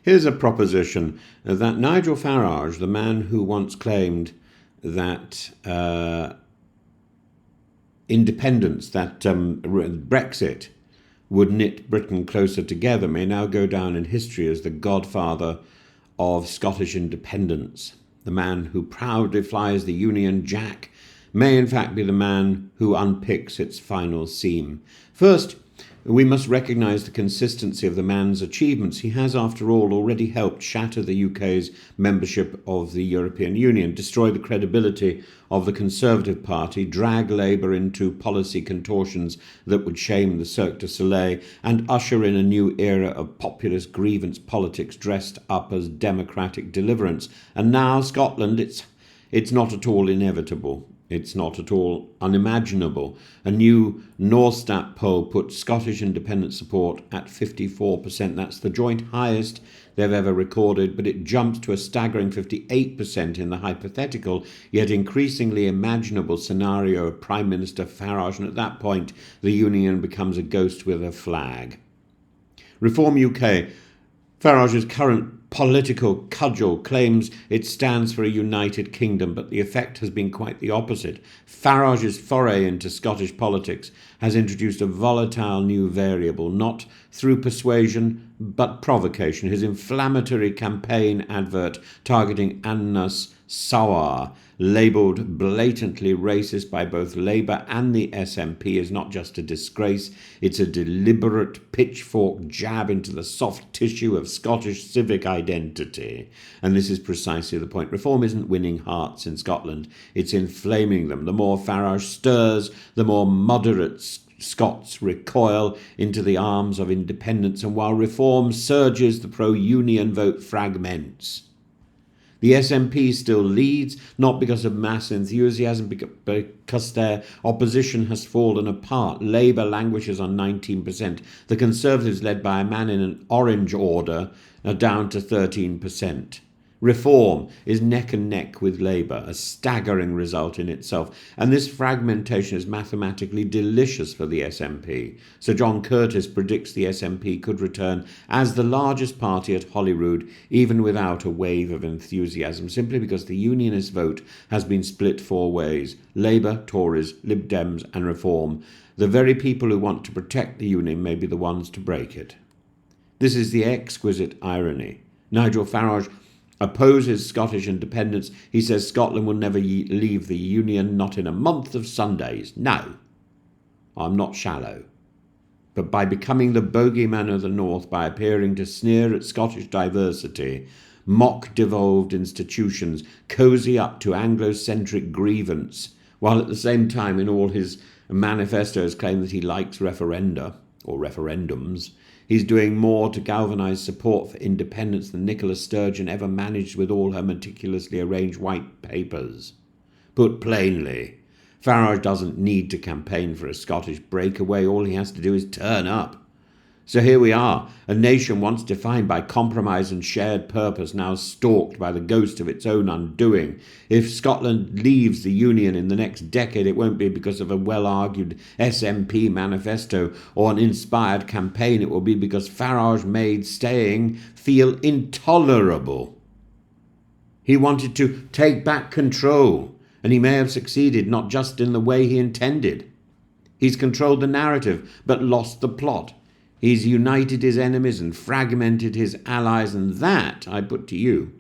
Here's a proposition that Nigel Farage, the man who once claimed that independence, that Brexit would knit Britain closer together, may now go down in history as the godfather of Scottish independence. The man who proudly flies the Union Jack may in fact be the man who unpicks its final seam. First, we must recognise the consistency of the man's achievements. He has, after all, already helped shatter the UK's membership of the European Union, destroy the credibility of the Conservative Party, drag Labour into policy contortions that would shame the Cirque du Soleil, and usher in a new era of populist grievance politics dressed up as democratic deliverance. And now Scotland, it's not at all inevitable. It's not at all unimaginable. A new Northstat poll put Scottish independent support at 54%. That's the joint highest they've ever recorded, but it jumps to a staggering 58% in the hypothetical, yet increasingly imaginable scenario of Prime Minister Farage, and at that point, the Union becomes a ghost with a flag. Reform UK. Farage's current political cudgel claims it stands for a united kingdom, but the effect has been quite the opposite. Farage's foray into Scottish politics has introduced a volatile new variable, not through persuasion, but provocation. His inflammatory campaign advert targeting Annas Sawar, labelled blatantly racist by both Labour and the SNP, is not just a disgrace, it's a deliberate pitchfork jab into the soft tissue of Scottish civic identity. And this is precisely the point. Reform isn't winning hearts in Scotland, it's inflaming them. The more Farage stirs, the more moderate Scots recoil into the arms of independence, and while reform surges, the pro-union vote fragments. The SNP still leads, not because of mass enthusiasm, because their opposition has fallen apart. Labour languishes on 19%. The Conservatives, led by a man in an orange order, are down to 13%. Reform is neck and neck with Labour, a staggering result in itself. And this fragmentation is mathematically delicious for the SNP. Sir John Curtis predicts the SNP could return as the largest party at Holyrood, even without a wave of enthusiasm, simply because the Unionist vote has been split four ways: Labour, Tories, Lib Dems and Reform. The very people who want to protect the Union may be the ones to break it. This is the exquisite irony. Nigel Farage opposes Scottish independence. He says Scotland will never leave the Union, not in a month of Sundays. No, I'm not shallow. But by becoming the bogeyman of the North, by appearing to sneer at Scottish diversity, mock devolved institutions, cosy up to Anglo-centric grievance, while at the same time in all his manifestos claim that he likes referenda, or referendums, he's doing more to galvanise support for independence than Nicola Sturgeon ever managed with all her meticulously arranged white papers. Put plainly, Farage doesn't need to campaign for a Scottish breakaway. All he has to do is turn up. So here we are, a nation once defined by compromise and shared purpose, now stalked by the ghost of its own undoing. If Scotland leaves the Union in the next decade, it won't be because of a well-argued SNP manifesto or an inspired campaign. It will be because Farage made staying feel intolerable. He wanted to take back control, and he may have succeeded, not just in the way he intended. He's controlled the narrative, but lost the plot. He's united his enemies and fragmented his allies, and that, I put to you,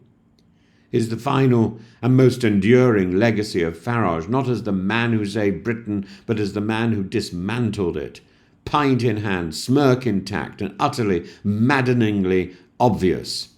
is the final and most enduring legacy of Farage, not as the man who saved Britain, but as the man who dismantled it, pint in hand, smirk intact, and utterly, maddeningly obvious.